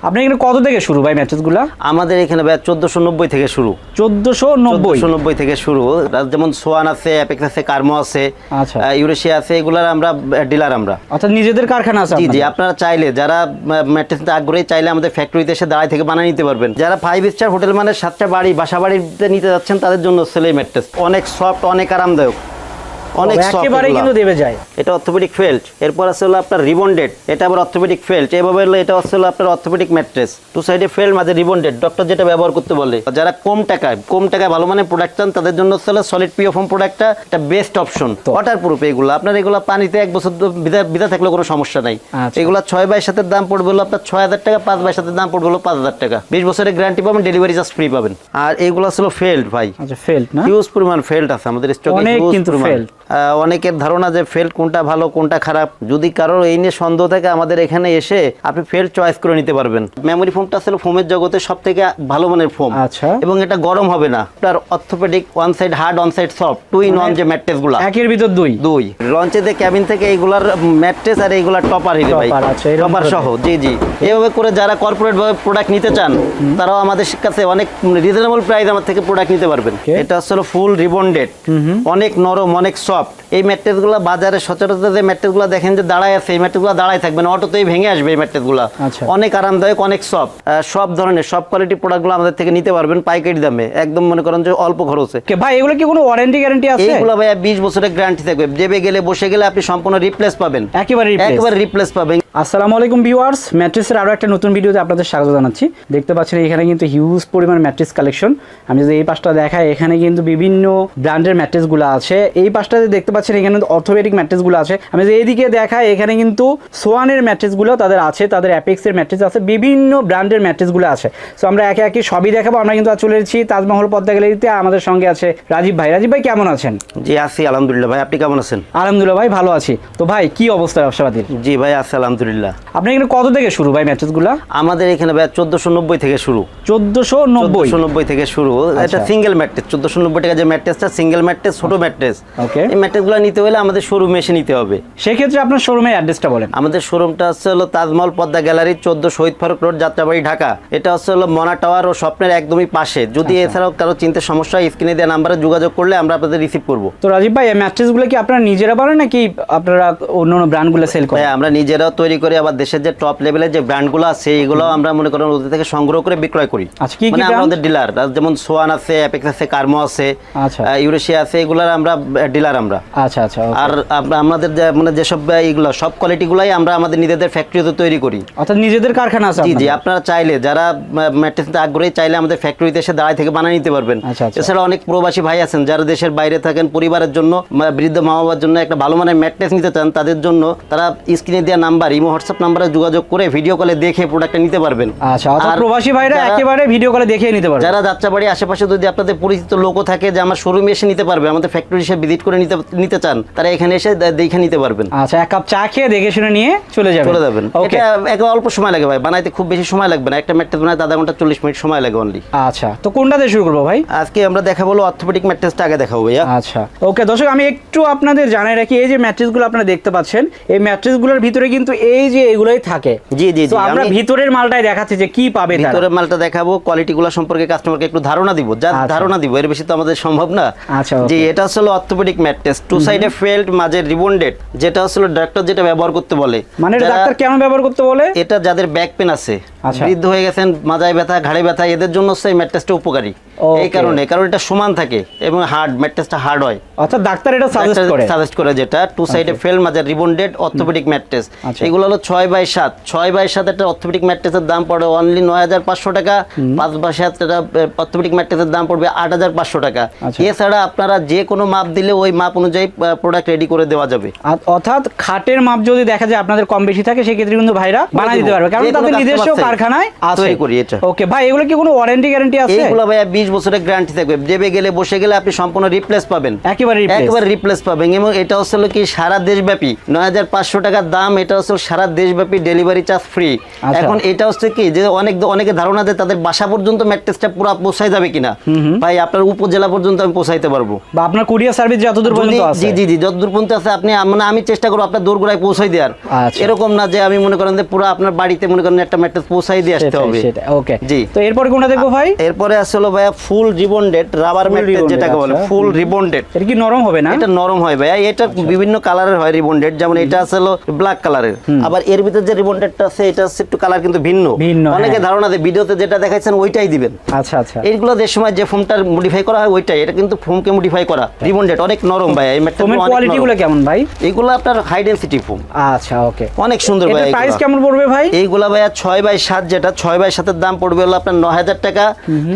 আপনার এখানে কত থেকে শুরু ভাই ম্যাট্রেসগুলো? আমাদের এখানে ভাই 1490 থেকে শুরু। 1490 থেকে শুরু। যেমন সোয়ান আছে, অ্যাপেক্স আছে, কার্মো আছে, আচ্ছা, ইউরেশিয়া আছে, এগুলার আমরা ডিলার আমরা। অর্থাৎ নিজেদের কারখানা আছে? জি, আপনারা চাইলে যারা ম্যাট্রেস আগ্রহী চাইলে আমাদের ফ্যাক্টরিতে এসে দাঁড়াই থেকে বানিয়ে নিতে পারবেন। যারা 5 স্টার হোটেল মানে 7টা বাড়ি বাসা বাড়িতে নিতে যাচ্ছেন তাদের জন্য সেলাই ম্যাট্রেস অনেক সফট, অনেক আরামদায়ক, অনেক একেবারে কিন্তু দেবে যায়। এটা অর্থোপেডিক ফেল্ট, এরপর আছে হলো আপনার রিবন্ডেড, এটা আবার অর্থোপেডিক ফেল্ট, এভাবে হলো এটা হচ্ছে হলো আপনার অর্থোপেডিক ম্যাট্রেস। টু সাইডে ফেল্ট মাঝে রিবন্ডেড, ডক্টর যেটা ব্যবহার করতে বলে। যারা কম টাকায় ভালো মানের প্রোডাক্ট চান তাদের জন্য হচ্ছে হলো সলিড পিও ফোম প্রোডাক্টটা একটা বেস্ট অপশন। ওয়াটার প্রুফ এগুলো, আপনার এগুলো পানিতে 1 বছর ভিজা থাকলে কোনো সমস্যা নাই। এগুলো 6 বাই 7 দাম পড়বে হলো আপনার 6000 টাকা, 5 বাই 7 দাম পড়বে হলো 5000 টাকা। 20 বছরের গ্যারান্টি পাবেন, ডেলিভারি চার্জ ফ্রি পাবেন। আর এগুলো হলো ফেল্ট ভাই। আচ্ছা, ফেল্ট না? হিউজ পরিমাণ ফেল্ট আছে আমাদের স্টকে, অনেক কিন্তু ফেল্ট। অনেকের ধারণা যে ফেল্ট কোনটা ভালো কোনটা খারাপ, যদি কারোর এই নিয়ে সন্দেহ থাকে আমাদের এখানে এসে আপনি ফেল্ট চয়েস করে নিতে পারবেন। মেমোরি ফোমটা আসলে ফোমের জগতে সব থেকে ভালো মানের ফোম। আচ্ছা, এবং এটা গরম হবে না। আপনার orthopaedic one side hard one side soft, 2 in 1 যে ম্যাট্রেস গুলা, একের ভিতর দুই লঞ্চে যে ক্যাবিন থেকে এইগুলার ম্যাট্রেস আর এইগুলার টপার হিলে ভাই, টপার সহ। জি এইভাবে করে যারা কর্পোরেট ভাবে প্রোডাক্ট নিতে চান তারাও আমাদের কাছে অনেক রিজনেবল প্রাইস আমার থেকে প্রোডাক্ট নিতে পারবেন। এটা আসলে ফুল রিবন্ডেড, অনেক নরম, অনেক সফট। এই ম্যাট্রেস গুলা বাজারে সচরাচর যে ম্যাট্রেস গুলা দেখেন যে দাঁড়ায় আছে, এই ম্যাট্রেস গুলা দাঁড়ায় থাকবে না, অটোতেই ভেঙে আসবে এই ম্যাট্রেস গুলা। অনেক আরামদায়ক, অনেক সফট, সব ধরনের সব কোয়ালিটি প্রোডাক্ট গুলো আমাদের থেকে নিতে পারবেন পাইকারি দামে, একদম মনে করেন যে অল্প খরচে। ভাই এগুলো কি কোনো ওয়ারেন্টি গ্যারান্টি আছে? এইগুলো ভাই 20 বছরের গ্যারান্টি থাকবে, দেবে গেলে বসে গেলে আপনি সম্পূর্ণ রিপ্লেস পাবেন, একেবারে রিপ্লেস পাবেন। আসসালামু আলাইকুম ভিউয়ার্স, ম্যাট্রেসের আরো একটা নতুন ভিডিওতে আপনাদের স্বাগত জানাচ্ছি। দেখতে পাচ্ছেন এখানে কিন্তু হিউজ পরিমাণ ম্যাট্রেস কালেকশন। আমি যদি এই পাশটা দেখাই, এখানে কিন্তু বিভিন্ন ব্র্যান্ডের ম্যাট্রেসগুলো আছে। এই পাশটাতে দেখতে পাচ্ছেন এখানে অর্থোপেডিক ম্যাট্রেসগুলো আছে। আমি যদি এইদিকে দেখাই, এখানে কিন্তু সোয়ানের ম্যাট্রেসগুলো তাদের আছে, তাদের অ্যাপেক্সের ম্যাট্রেস আছে, বিভিন্ন ব্র্যান্ডের ম্যাট্রেসগুলো আছে। সো আমরা একে একে সবই দেখাবো। আমরা কিন্তু চলে এসেছি তাজমহল পদ্মা গ্যালারিতে। আমাদের সঙ্গে আছে রাজীব ভাই। রাজীব ভাই কেমন আছেন? জি আছি আলহামদুলিল্লাহ। ভাই আপনি কেমন আছেন? আলহামদুলিল্লাহ ভাই, ভালো আছি। তো ভাই কি অবস্থা ব্যবসাপাতির? জি ভাই আছি আলহামদুলিল্লাহ। আপনি এখানে কত থেকে শুরু ভাই ম্যাট্রেসগুলো? আমাদের এখানে ভাই 1490 থেকে শুরু। 1490 থেকে শুরু। এটা সিঙ্গেল ম্যাট্রেস, 1490 টাকা যে ম্যাট্রেসটা, সিঙ্গেল ম্যাট্রেস, ছোট ম্যাট্রেস। ওকে, এই ম্যাট্রেসগুলো নিতে হলে আমাদের শোরুমে এসে নিতে হবে। সেই ক্ষেত্রে আপনার শোরুমের অ্যাড্রেসটা বলেন। আমাদের শোরুমটা হচ্ছে হলো তাজমহল পদ্মা গ্যালারি, 14 শহীদ ফারুক রোড, যাত্রাবাড়ি, ঢাকা। এটা হচ্ছে হলো মনা টাওয়ার ও স্বপ্নের একদমই পাশে। যদি এছাড়াও কারো চিন্তা সমস্যা হয়, স্ক্রিনে দেওয়া নাম্বারে যোগাযোগ করলে আমরা আপনাদের রিসিভ করব। তো রাজীব ভাই, এই ম্যাট্রেসগুলো কি আপনারা নিজেরা বানান নাকি আপনারা অন্য ব্র্যান্ডগুলো সেল করেন? আমরা নিজেরাও তৈরি করি, আবার দেশের যে টপ লেভেলের যে ব্র্যান্ডগুলো আছে এইগুলো আমরা মনে করেন ওদের থেকে সংগ্রহ করে বিক্রয় করি। আচ্ছা, কি মানে আমাদের ডিলার, যেমন সোয়ান আছে, অ্যাপেক্স আছে, কার্মো আছে, আচ্ছা, ইউরেশিয়া আছে, এগুলার আমরা ডিলার আমরা। আচ্ছা আচ্ছা। আর আমাদের মানে যেসব এইগুলো সব কোয়ালিটিগুলাই আমরা আমাদের নিজেদের ফ্যাক্টরিতে তৈরি করি, অর্থাৎ নিজেদের কারখানা আছে? জি আপনারা চাইলে যারা ম্যাট্রেস আগ্রহী চাইলে আমাদের ফ্যাক্টরিতে এসে দাঁড়াই থেকে বানিয়ে নিতে পারবেন। এছাড়া অনেক প্রবাসী ভাই আছেন যারা দেশের বাইরে থাকেন, পরিবারের জন্য, বৃদ্ধ মা বাবার জন্য একটা ভালো মানের ম্যাট্রেস নিতে চান, তাদের জন্য তারা স্ক্রিনে দেওয়া নাম্বার, ইমো হোয়াটসঅ্যাপ নাম্বারে যোগাযোগ করে ভিডিও কলে দেখে প্রোডাক্টটা নিতে পারবেন। আচ্ছা, আর প্রবাসী ভাইরা একেবারে ভিডিও কলে দেখে নিতে পারবেন। যারা যাত্রাবাড়ি আশেপাশে যদি আপনাদের পরিচিত লোকও থাকে যে আমার শোরুমে এসে নিতে পারবে, আমাদের ফ্যাক্টরি এসে ভিজিট করে নিতে চান, তারা এখানে এসে দেখে নিতে পারবেন। আচ্ছা, এক কাপ চা খেয়ে দেখে শুনে নিয়ে চলে যাবেন। এটা একটা অল্প সময় লাগে ভাই, বানাইতে খুব বেশি সময় লাগবে না। একটা ম্যাট্রেস বানাইতে আধা ঘন্টা 40 মিনিট সময় লাগে অনলি। আচ্ছা, তো কোনটা দিয়ে শুরু করবো ভাই? আজকে আমরা দেখাবো অর্থোপেডিক ম্যাট্রেসটা আগে দেখাবো ভাইয়া। আচ্ছা ওকে দর্শক, আমি একটু আপনাদের জানাই রাখি, এই যে ম্যাট্রেসগুলো আপনারা দেখতে পাচ্ছেন, এই ম্যাট্রেসগুলোর ভিতরে কিন্তু এই যে এগুলোই থাকে। জি জি, তো আমরা ভিতরের মালটাই দেখাচ্ছি যে কি পাবে। ভিতরের মালটা দেখাবো, কোয়ালিটিগুলো সম্পর্কে কাস্টমারকে একটু ধারণা দিব, যা ধারণা দিব, এর বেশি তো আমাদের সম্ভব না। আচ্ছা জি, এটা হলো অর্থোপেডিক ম্যাট্রেস, টু সাইডে ফেল্ট, মাঝে রিবন্ডেড, যেটা হলো ডাক্তার যেটা ব্যবহার করতে বলে। মানে ডাক্তার কেন ব্যবহার করতে বলে? এটা যাদের ব্যাক পেন আছে, বৃদ্ধ হয়ে গেছেন, মাজায় ব্যথা, ঘাড়ে ব্যথা, এদের জন্য এই ম্যাট্রেসটা উপকারী। এই কারণে, কারণ এটা সমান থাকে এবং হার্ড, ম্যাট্রেসটা হার্ড হয়। অর্থাৎ ডাক্তার এটা সাজেস্ট করে যেটা টু সাইডে ফেল, মাঝে রিবন্ডেড অর্থোপেডিক ম্যাট্রেস। এগুলো হলো 6 বাই 7। 6 বাই 7 একটা অর্থোপেডিক ম্যাট্রেসের দাম পড়ে অনলি 9500 টাকা। 5 বাই 7 একটা অর্থোপেডিক ম্যাট্রেসের দাম পড়বে 8500 টাকা। এছাড়া আপনারা যে কোনো মাপ দিলে ওই মাপ অনুযায়ী প্রোডাক্ট রেডি করে দেওয়া যাবে। অর্থাৎ খাটের মাপ যদি দেখা যায় আপনাদের কম বেশি থাকে, সেক্ষেত্রে কিন্তু ভাইরা বানিয়ে দিতে পারবে, কারণ তাদের নিজস্ব কারখানায় তৈরি করি এটা। ওকে ভাই, এগুলো কি কোনো ওয়ারেন্টি গ্যারান্টি আছে? এগুলো ভাই 20 বছরের গ্যারান্টি থাকবে, দেবে গেলে বসে গেলে আপনি সম্পূর্ণ রিপ্লেস পাবেন, একেবারে রিপ্লেস পাবেন। এবং এটা হচ্ছে কি সারা দেশব্যাপী 9500 টাকার দাম। এটা হচ্ছে সারা দেশব্যাপী ডেলিভারি চার্জ ফ্রি। এখন এটা হচ্ছে কি যে অনেকে ধারণা দেয় তাদের বাসা পর্যন্ত ম্যাট্রেসটা পুরো পৌঁছায় যাবে কিনা। ভাই আপনার উপজেলা পর্যন্ত আমি পৌঁছাইতে পারবো, বা আপনার কুরিয়ার সার্ভিস যতদূর পর্যন্ত আছে। জি জি জি, যতদূর পর্যন্ত আছে আপনি, মানে আমি চেষ্টা করব আপনার দোরগোড়ায় পৌঁছাই দেওয়ার। এরকম না যে আমি মনে করেন যে পুরো আপনার বাড়িতে মনে করেন একটা ম্যাট্রেস গোছাই দিয়ে আসতে হবে। সেটা ওকে জি। তো এরপরে কোনটা দেখবো ভাই? এরপরে আসলে ভাইয়া ফুল রিবন্ডেড রাবার ম্যাট্রেস যেটাকে বলে, ফুল রিবন্ডেড। এটা কি নরম হবে না? এটা নরম হয় ভাইয়া, এটা বিভিন্ন কালারের হয় রিবন্ডেড, যেমন এটা আসলে ব্ল্যাক কালারের। আবার এর ভিতরে যে রিবন্ডেডটা আছে এটা হচ্ছে একটু কালার কিন্তু ভিন্ন। অনেকে ধারণা দেয় ভিডিওতে যেটা দেখাচ্ছেন ওইটাই দিবেন। আচ্ছা আচ্ছা। এইগুলো যে সময় যে ফোমটা মডিফাই করা হয় ওইটাই, এটা কিন্তু ফোমকে মডিফাই করা রিবন্ডেড, অনেক নরম ভাইয়া। এই ম্যাট্রেসের কোয়ালিটিগুলো কেমন ভাই? এগুলো আপনার হাই ডেনসিটি ফোম। আচ্ছা ওকে, অনেক সুন্দর ভাই। এটার প্রাইস কেমন পড়বে ভাই? এইগুলা ভাইয়া 6x7 যেটা 6x7 এর দাম পড়বে হলো আপনার 9000 টাকা,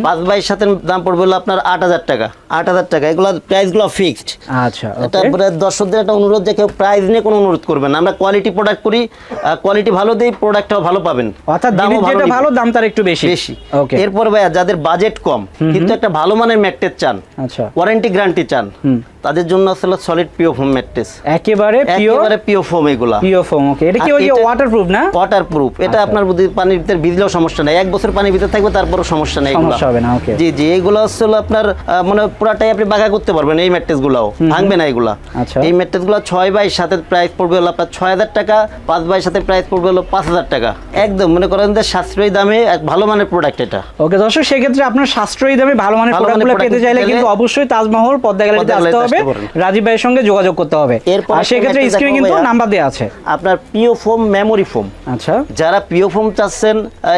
5x7 এর দাম পড়বে হলো আপনার 8000 টাকা। 8000 টাকা এগুলা প্রাইসগুলো ফিক্সড। আচ্ছা ওকে। তারপরে দর্শকদের একটা অনুরোধ, যে কেউ প্রাইস নিয়ে কোনো অনুরোধ করবেন না, আমরা কোয়ালিটি প্রোডাক্ট করি, কোয়ালিটি ভালো দেই, প্রোডাক্টটাও ভালো পাবেন, অর্থাৎ জিনিস যেটা ভালো দাম তার একটু বেশি। ওকে। এরপর ভাইয়া যাদের বাজেট কম কিন্তু একটা ভালো মানের ম্যাট্রেস চান, আচ্ছা, ওয়ারেন্টি গ্যারান্টি চান, তাদের জন্য আসলে সলিড পিও ফোম ম্যাট্রেস, একেবারে পিও ফোম। এগুলা পিও ফোম। ওকে, এটা কি ওই ওয়াটারপ্রুফ না? ওয়াটারপ্রুফ। এটা আপনার পানির ভিতরে ভিজলেও সমস্যা নাই, 1 বছর পানির ভিতরে থাকবে তারপরও সমস্যা নাই, সমস্যা হবে না। ওকে জি জি। এগুলো আসলে আপনার মানে পুরাটাই আপনি বাগা করতে পারবেন, এই ম্যাট্রেস গুলাও ভাঙবে না এগুলা। আচ্ছা, এই ম্যাট্রেস গুলো 6x7 এর প্রাইস পড়বে হলো আপনার 6000 টাকা, 5x7 এর প্রাইস পড়বে হলো 5000 টাকা। একদম মনে করেন যে সাশ্রয়ী দামে এক ভালো মানের প্রোডাক্ট এটা। ওকে দর্শক, সেক্ষেত্রে আপনার সাশ্রয়ী দামে ভালো মানের প্রোডাক্টগুলো পেতে চাইলে কিন্তু অবশ্যই তাজমহল পদ্মা গ্যালারিতে আসতে হবে, রাজীব ভাইয়ের সঙ্গে যোগাযোগ করতে হবে। আর সেক্ষেত্রে স্ক্রিনে কিন্তু নাম্বার দেওয়া আছে। আপনার পিও ফোম মেমোরি ফোম। আচ্ছা, যারা পিও ফোম চাচ্ছেন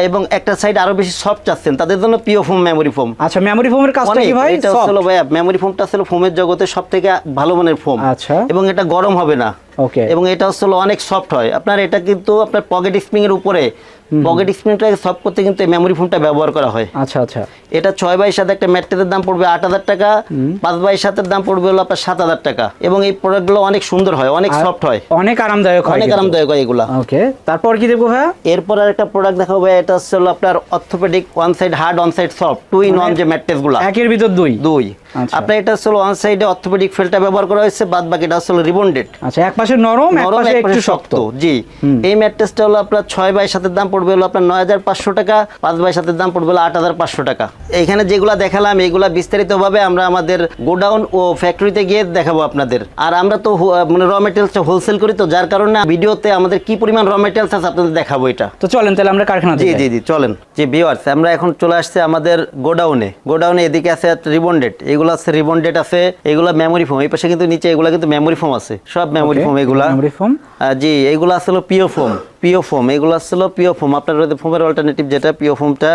এবং একটা সাইড আরো বেশি সফট চাচ্ছেন তাদের জন্য পিও ফোম মেমোরি ফোম। আচ্ছা, মেমোরি ফোমের কাজটা কি ভাই? এটা হলো ভাই মেমোরি ফোমটা আসলে ফোমের জগতে সবথেকে ভালো মানের ফোম। আচ্ছা, এবং এটা গরম হবে না। ওকে। এবং এটা আসলে অনেক সফট হয়। আপনার এটা কিন্তু আপনার পকেট স্প্রিং এর উপরে, পকেট স্প্রিংটাকে সফট করতে কিন্তু এই মেমোরি ফোমটা ব্যবহার করা হয়। আচ্ছা আচ্ছা। এটা 6x7 একটা ম্যাট্রেসের দাম পড়বে 8000 টাকা, 5x7 এর দাম পড়বে হলো আপনার 7000 টাকা। এবং এই প্রোডাক্টগুলো অনেক সুন্দর হয়, অনেক সফট হয়, অনেক আরামদায়ক হয়, অনেক আরামদায়ক হয় এগুলা। ওকে, তারপর কি দেখবো ভাই? এরপর আরেকটা প্রোডাক্ট দেখাবো ভাই, এটা হচ্ছে হলো আপনার orthopaedic one side hard one side soft, 2 in 1 যে ম্যাট্রেসগুলো, একের ভিতর দুই। আপনার এটা হচ্ছে ওয়ান সাইডে অর্থোপেডিক ফেলটা ব্যবহার করা হয়েছে, বাদ বাকিটা হচ্ছে রিবন্ডেড। আচ্ছা, এক পাশে নরম, এক পাশে একটু শক্ত। জি। এই ম্যাট্রেসটা হলো আপনার 6x7 এর দাম পড়বে হলো আপনার 9500 টাকা, 5x7 এর দাম পড়বে হলো 8500 টাকা। এইখানে যেগুলা দেখালাম এগুলা বিস্তারিতভাবে আমরা আমাদের গোডাউন ও ফ্যাক্টরিতে গিয়ে দেখাবো আপনাদের। আর আমরা তো মানে র মেটেরিয়ালসটা হোলসেল করি, তো যার কারণে ভিডিওতে আমাদের কি পরিমাণ র মেটেরিয়ালস আছে আপনাদের দেখাবো এটা। তো চলেন তাহলে আমরা কারখানা। জি জি জি, চলেন। জি ভিউয়ার্স, আমরা এখন চলে আসছে আমাদের গোডাউনে এদিকে আছে রিবন্ডেড, এগুলো আছে রিবন্ডেড আছে, এগুলো মেমোরি ফোম। এই পাশে কিন্তু নিচে এগুলো কিন্তু মেমোরি ফোম আছে, সব মেমোরি ফোম এগুলা। মেমোরি ফোম, জি। এগুলো আসলে পিও ফোম, এগুলো আসলে পিও ফোম। আপনার ফোমের অল্টারনেটিভ যেটা পিও ফোমটা,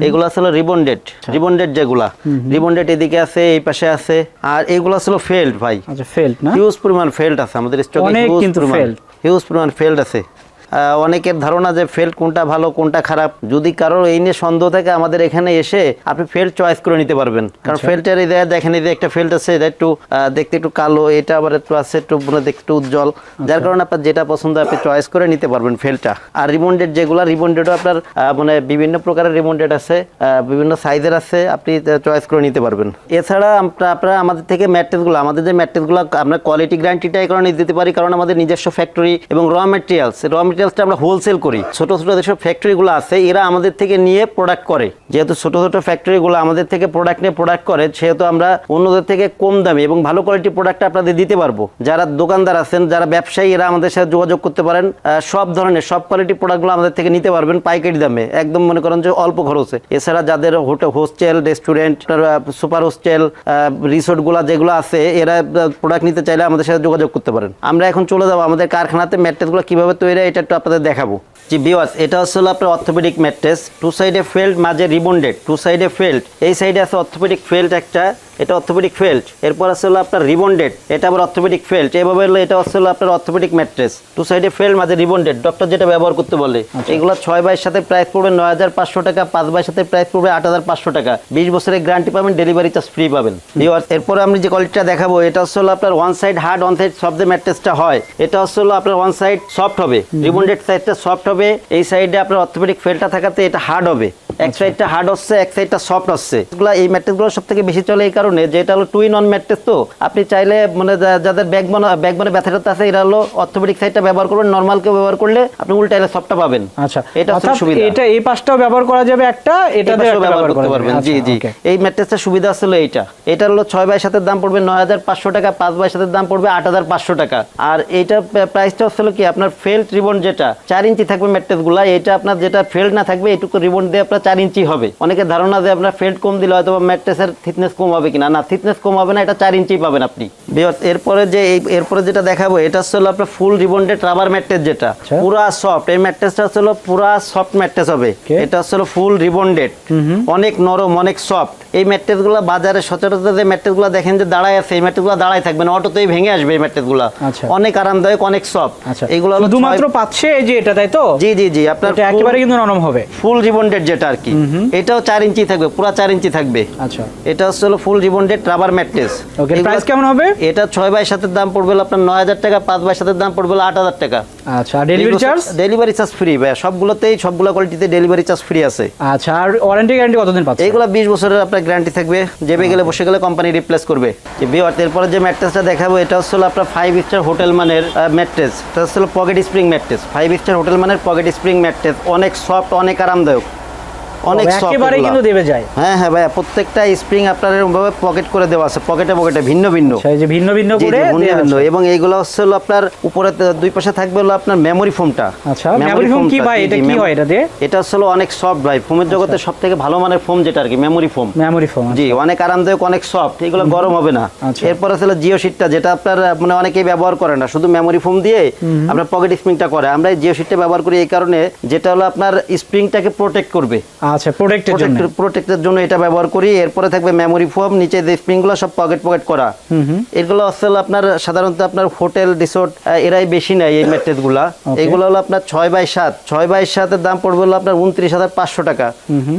এগুলো আসলে রিবন্ডেড যেগুলা রিবন্ডেড এদিকে আছে, এই পাশে আছে। আর এগুলো আসলে ফেল্ড ভাই। আচ্ছা, ফেল্ড না? হিউজ পরিমাণ ফেল্ড আছে আমাদের স্টকে, হিউজ পরিমাণ ফেল্ড আছে। অনেকের ধারণা যে ফেল্ট কোনটা ভালো কোনটা খারাপ, যদি কারোর এই নিয়ে সন্দেহ থাকে আমাদের এখানে এসে আপনি ফেল্ট চয়েস করে নিতে পারবেন। কারণ ফেল্টের এই দেখেন, এই যে একটা ফেল্ট আছে, এটা একটু দেখতে একটু কালো, এটা আবার একটু আছে একটু দেখতে একটু উজ্জ্বল, যার কারণে আপনার যেটা পছন্দ আপনি চয়েস করে নিতে পারবেন ফেল্টটা। আর রিবন্ডেড যেগুলো, রিবন্ডেডও আপনার মানে বিভিন্ন প্রকারের রিবন্ডেড আছে, বিভিন্ন সাইজের আছে, আপনি চয়েস করে নিতে পারবেন। এছাড়া আপনারা আমাদের থেকে ম্যাট্রেসগুলো, আমাদের যে ম্যাট্রেসগুলো আমরা কোয়ালিটি গ্যারান্টিটা এই কারণে দিতে পারি, কারণ আমাদের নিজস্ব ফ্যাক্টরি এবং র মেটেরিয়ালসটা আমরা হোলসেল করি। ছোট ছোট যেসব ফ্যাক্টরিগুলো আছে এরা আমাদের থেকে নিয়ে প্রোডাক্ট করে, যেহেতু ছোট ছোট ফ্যাক্টরিগুলো আমাদের থেকে প্রোডাক্ট করে, সেহেতু আমরা অন্যদের থেকে কম দামে এবং ভালো কোয়ালিটি প্রোডাক্ট আপনাদের দিতে পারবো। যারা দোকানদার আছেন, যারা ব্যবসায়ী, এরা আমাদের সাথে যোগাযোগ করতে পারেন, সব ধরনের সব কোয়ালিটি প্রোডাক্টগুলো আমাদের থেকে নিতে পারবেন পাইকারি দামে, একদম মনে করেন যে অল্প খরচে। এছাড়া যাদের হোস্টেল, রেস্টুরেন্ট, সুপার হোস্টেল, রিসোর্টগুলো যেগুলো আছে, এরা প্রোডাক্ট নিতে চাইলে আমাদের সাথে যোগাযোগ করতে পারেন। আমরা এখন চলে যাবো আমাদের কারখানাতে ম্যাট্রেসগুলো কিভাবে তৈরি হয় এটা একটু আপনাদের দেখাবো। জি ভিউয়ার্স, এটা হচ্ছে আপনার অর্থোপেডিক ম্যাট্রেস, 2 সাইডে ফেল্ট, মাঝে রিবন্ডেড, 2 সাইডে ফেল্ট। এই সাইডে আছে অর্থোপেডিক ফেল্ট একটা, এটা অর্থোপেডিক ফেল্ট। এরপর আছে আপনার রিবন্ডেড, এটা আবার অর্থোপেডিক ফেল্ট। এইভাবে হলো এটা হচ্ছে আপনার অর্থোপেডিক ম্যাট্রেস, 2 সাইডে ফেল্ট, মাঝে রিবন্ডেড, ডক্টর যেটা ব্যবহার করতে বলে। এগুলো 6x7 প্রাইস পড়বে 9500 টাকা, 5x7 প্রাইস পড়বে 8500 টাকা। 20 বছরের গ্যারান্টি পাবেন, ডেলিভারি চার্জ ফ্রি পাবেন। ভিউয়ার্স, এরপর আমি যে কোয়ালিটিটা দেখাবো, এটা হচ্ছে আপনার one side hard one side soft যে ম্যাট্রেসটা হয়, এটা হচ্ছে আপনার ওয়ান সাইড সফট হবে, রিবন্ডেড সাইডটা সফট হবে, এই সাইডে আপনার অর্থোপেডিক ফেল্টটা থাকাতে এটা হার্ড হবে। এক সাইডটা হার্ড হচ্ছে, এক সাইডটা সফট হচ্ছে। এগুলো এই ম্যাট্রেসগুলো সবথেকে বেশি চলে এই কারণে যে এটা হলো টু ইন ওয়ান ম্যাট্রেস। তো আপনি চাইলে মানে যাদের ব্যাক বনে ব্যথা আছে, এটা হলো অর্থোপেডিক সাইডটা ব্যবহার করবেন, নরমাল কেউ ব্যবহার করলে আপনি উল্টাইলে সফটটা পাবেন। আচ্ছা, এটা হচ্ছে সুবিধা। এটা এই পাশটাও ব্যবহার করা যাবে, একটা এটা ব্যবহার করতে পারবেন। জি জি, এই ম্যাট্রেসটার সুবিধা হলো এটা হলো 6x7 দাম পড়বে 9500 টাকা, 5x7 দাম পড়বে 8500 টাকা। আর এইটা প্রাইসটা হলো কি আপনার ফেল্ট রিবন যেটা 4 ইঞ্চি থাকবে ম্যাট্রেসগুলো, এটা আপনার যেটা ফেল্ট না থাকবে এটুকু রিবন দিয়ে আপনার 4 ইঞ্চি হবে। অনেকের ধারণা যে আপনার ফেল্ট কম দিলে হয়তো ম্যাট্রেসের থিকনেস কম হবে কিনা, না থিকনেস কম হবে না, এটা 4 ইঞ্চি পাবেন আপনি। এরপরে যেটা দেখাবো এটা হলো আপনার ফুল রিবন্ডেড রাবার ম্যাট্রেস, যেটা পুরা সফট। এই ম্যাট্রেসটা হলো পুরা সফট ম্যাট্রেস হবে। এটা হলো ফুল রিবন্ডেড, অনেক নরম, অনেক সফট। এই ম্যাট্রেসগুলো বাজারে সচরাচর যে ম্যাট্রেসগুলো দেখেন যে দাঁড়ায় আছে, এই ম্যাট্রেসগুলো দাঁড়ায় থাকবে না, অটোতেই ভেঙে আসবে এই ম্যাট্রেসগুলো। অনেক আরামদায়ক, অনেক সফট। এগুলো শুধুমাত্র পাচ্ছে এই যে এটা, তাই তো? জি জি জি, আপনার একেবারে কিন্তু নরম হবে, ফুল রিবন্ডেড যেটা আর কি। এটাও 4 ইঞ্চি থাকবে, পুরো 4 ইঞ্চি থাকবে। আচ্ছা, এটা হলো ফুল রিবন্ডেড রাবার ম্যাট্রেস। ওকে, প্রাইস কেমন হবে? এটা 6x7 এর দাম পড়বে আপনার 9000 টাকা, 5x7 এর দাম পড়বে 8000 টাকা। আচ্ছা, delivery charge? Delivery charge free ভাই, সবগুলো কোয়ালিটিতে ডেলিভারি চার্জ ফ্রি আছে। আচ্ছা, আর ওয়ারেন্টি গ্যারান্টি কতদিন পাচ্ছে? এইগুলো 20 বছরের আপনার গ্যারান্টি থাকবে, যেবে গেলে বসে গেলে কোম্পানি রিপ্লেস করবে। এরপরে যে ম্যাট্রেসটা দেখাবো এটা হলো আপনার 5 স্টার হোটেল মানের ম্যাট্রেস। এটা হলো pocket spring mattress, 5 star hotel মানের পকেট স্প্রিং ম্যাট্রেস, অনেক সফট, অনেক আরামদায়ক, অনেক সফট। একেবারে কিন্তু দেবে যায়। হ্যাঁ হ্যাঁ ভাইয়া, প্রত্যেকটা স্প্রিং আপনার এরকমভাবে পকেট করে দেওয়া আছে, পকেটে ভিন্ন ভিন্ন, সেই যে ভিন্ন ভিন্ন করে ভিন্ন। এবং এইগুলো হলো আপনার উপরে দুই পাশে থাকবে হলো আপনার মেমরি ফোমটা। আচ্ছা, মেমরি ফোম কি ভাই? এটা কি হয় এটা দিয়ে? এটা হলো অনেক সফট ভাই, ফোমের জগতে সবথেকে ভালো মানের ফোম যেটা আর কি মেমরি ফোম। মেমরি ফোম, জি, অনেক আরামদায়ক, অনেক সফট, এগুলো গরম হবে না। এরপর হলো জিও শিটটা, যেটা আপনার মানে অনেকেই ব্যবহার করে না, শুধু মেমরি ফোম দিয়ে আপনার পকেট স্প্রিংটা করে। আমরা এই জিও শিটটা ব্যবহার করি এই কারণে, যেটা হলো আপনার স্প্রিংটাকে প্রোটেক্ট করবে। আচ্ছা, প্রোটেক্টের জন্য এটা ব্যবহার করি। এরপরে থাকবে মেমরি ফোম, নিচে যে স্প্রিংগুলো সব পকেট করা। এগুলো আসলে আপনার সাধারণত আপনার হোটেল রিসোর্ট এরাই বেশি নেয় এই ম্যাট্রেসগুলো। এগুলো হলো আপনার 6x7 এর দাম পড়বে হলো আপনার 29500 টাকা,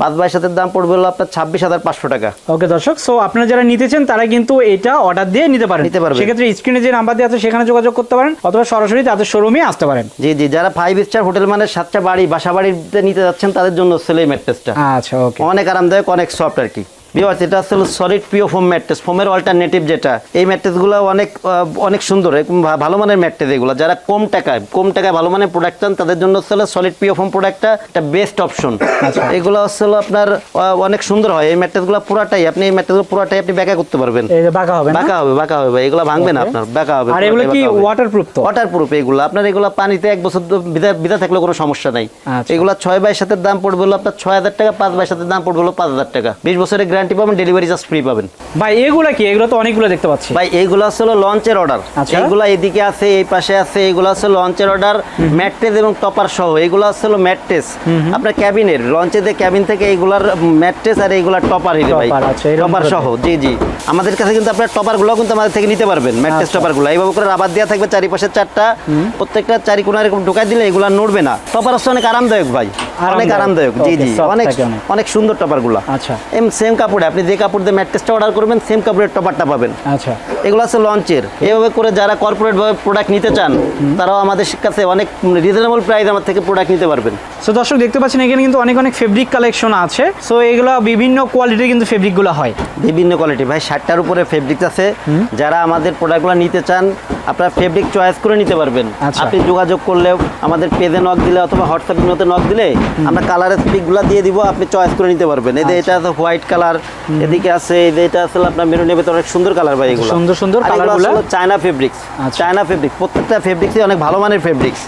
5x7 এর দাম পড়বে হলো আপনার 26500 টাকা। ওকে দর্শক, সো আপনারা যারা নিতে চান তারা কিন্তু এটা অর্ডার দিয়ে নিতে পারেন। সেক্ষেত্রে স্ক্রিনে যে নাম্বার দেওয়া আছে সেখানে যোগাযোগ করতে পারেন, অথবা সরাসরি তাদের শোরুমে আসতে পারেন। জি জি, যারা 5 স্টার হোটেল মানে 7টা বাড়ি বাসা বাড়িতে নিতে যাচ্ছেন তাদের জন্য হচ্ছে এই ম্যাট্রেসটা। আচ্ছা, ওকে, অনেক আরামদায়ক, অনেক সফট আর কি। এটা হলো সলিড পিও ফোম ম্যাট্রেস, ফোমের অল্টারনেটিভ যেটা। এই ম্যাট্রেসগুলো অনেক সুন্দর, ভালো মানের ম্যাট্রেস এগুলো। যারা কম টাকায় ভালো মানের প্রোডাক্ট চান তাদের জন্য হচ্ছে সলিড পিও ফোম প্রোডাক্টটা একটা বেস্ট অপশন। এগুলো হলো আপনার অনেক সুন্দর হয়। এই ম্যাট্রেসগুলো পুরাটাই আপনি ব্যাকা করতে পারবেন। বাঁকা হবে ভাই, এগুলো ভাঙবে না আপনার, বাঁকা হবে। আর এগুলো কি ওয়াটারপ্রুফ? তো ওয়াটারপ্রুফ এগুলো আপনার, এগুলো পানিতে 1 বছর ভিজা থাকলে কোনো সমস্যা নাই। এগুলো 6x7 এর দাম পড়বে হলো আপনার 6000 টাকা, 5x7 এর দাম পড়বে হলো 5000 টাকা। 20 বছরের গ্যারান্টি পাবেন, ডেলিভারি চার্জ ফ্রি পাবেন। ভাই এগুলা কি? এগুলো তো অনেকগুলো দেখতে পাচ্ছি ভাই। এইগুলো হলো লঞ্চের অর্ডার। এইগুলো এদিকে আছে, এই পাশে আছে। এগুলো হলো লঞ্চের অর্ডার, ম্যাট্রেস এবং টপার সহ। এগুলো হলো ম্যাট্রেস আপনার ক্যাবিনের, লঞ্চে যে ক্যাবিন থেকে এইগুলার ম্যাট্রেস আর এইগুলার টপার হিরে ভাই, টপার সহ। জি জি, আমাদের কাছে কিন্তু আপনার টপারগুলো কিন্তু আমাদের থেকে নিতে পারবেন। ম্যাট্রেস টপারগুলো এইভাবে করে রাবার দেওয়া থাকবে, চারিপাশে 4টা, প্রত্যেকটা 4 কোণা এরকম ঢোকাই দিলে এগুলো নড়বে না। টপার হচ্ছে অনেক আরামদায়ক ভাই, অনেক আরামদায়ক। জি জি, অনেক সুন্দর টপারগুলো। আচ্ছা, সেম কাপড়ে আপনি যে কাপড় দিয়ে ম্যাট্রেসটা অর্ডার করবেন সেম কাপড়ের টপারটা পাবেন। আচ্ছা, এগুলো আছে লঞ্চের। এইভাবে করে যারা কর্পোরেট ভাবে প্রোডাক্ট নিতে চান তারাও আমাদের কাছে অনেক রিজনেবল প্রাইস আমার থেকে প্রোডাক্ট নিতে পারবেন। সো দর্শক দেখতে পাচ্ছেন এখানে কিন্তু অনেক ফেব্রিক কালেকশন আছে। সো এগুলো বিভিন্ন কোয়ালিটির কিন্তু ফেব্রিকগুলো হয়, বিভিন্ন কোয়ালিটি ভাই। 60টার উপরে ফেব্রিক আছে। যারা আমাদের প্রোডাক্টগুলো নিতে চান আপনারা ফেব্রিক চয়েস করে নিতে পারবেন। আপনি যোগাযোগ করলেও আমাদের পেজে নক দিলে অথবা হোয়াটসঅ্যাপ নোতে নক দিলে আমরা কালারের পিকগুলো দিয়ে দিব, আপনি চয়েস করে নিতে পারবেন। এই যে এটা আছে হোয়াইট কালার, এদিকে আছে এই যে এটা আসলে আপনার মেরুনের ভিতরে অনেক সুন্দর কালার ভাই। এগুলো সুন্দর কালারগুলো চায়না ফেব্রিক্স, প্রত্যেকটা ফেব্রিক্সই অনেক ভালো মানের ফেব্রিক্স।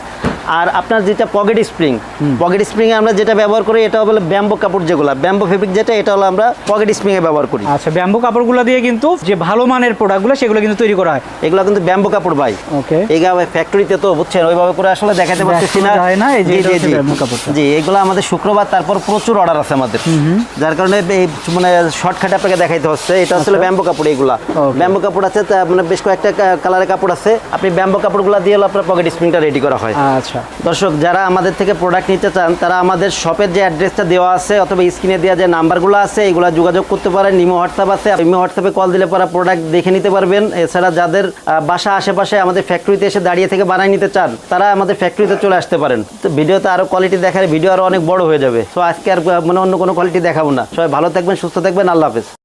আর আপনার যেটা পকেট স্প্রিং এ আমরা যেটা ব্যবহার করি এটা হলো ব্যাম্বো কাপড়, যেগুলো ব্যাম্বো ফেব্রিক যেটা, এটা হলো আমরা পকেট স্প্রিং এ ব্যবহার করি। আচ্ছা, ব্যাম্বো কাপড়গুলো দিয়ে কিন্তু যে ভালো মানের প্রোডাক্টগুলো সেগুলো কিন্তু তৈরি করা হয়। এগুলো কিন্তু ব্যাম্বো কাপড় ভাই। ওকে, এইগুলো ফ্যাক্টরিতে তো বুঝছেন ওইভাবে করে আসলে দেখাতে পারতেছি না। জি, এগুলো আমাদের শুক্রবার তারপর প্রচুর অর্ডার আছে আমাদের, যার কারণে এই মানে শর্টকাটে আপনাকে দেখাইতে হচ্ছে। এটা আসলে ব্যাম্বো কাপড়। এগুলা ব্যাম্বো কাপড় আছে, মানে বেশ কয়েকটা কালারের কাপড় আছে। আপনি ব্যাম্বো কাপড়গুলো দিয়ে আপনার পকেট স্প্রিংটা রেডি করা হয়। আচ্ছা, দর্শক যারা আমাদের থেকে প্রোডাক্ট নিতে চান তারা আমাদের শপের যে অ্যাড্রেসটা দেওয়া আছে অথবা স্ক্রিনে দেওয়া যে নাম্বারগুলো আছে এগুলো যোগাযোগ করতে পারেন। ইমো হোয়াটসঅ্যাপ আছে, ইমো হোয়াটসঅ্যাপে কল দিলে পরে প্রোডাক্ট দেখে নিতে পারবেন। এছাড়া যাদের বাসা আশেপাশে আমাদের ফ্যাক্টরিতে এসে দাঁড়িয়ে থেকে বানাই নিতে চান তারা আমাদের ফ্যাক্টরিতে চলে আসতে পারেন। তো ভিডিওতে আরো কোয়ালিটি দেখার ভিডিও আরো অনেক বড় হয়ে যাবে। তো আজকে আর অন্য কোনো কোয়ালিটি দেখাবো না। সবাই ভালো থাকবেন, সুস্থ থাকবেন, আল্লাহ হাফেজ।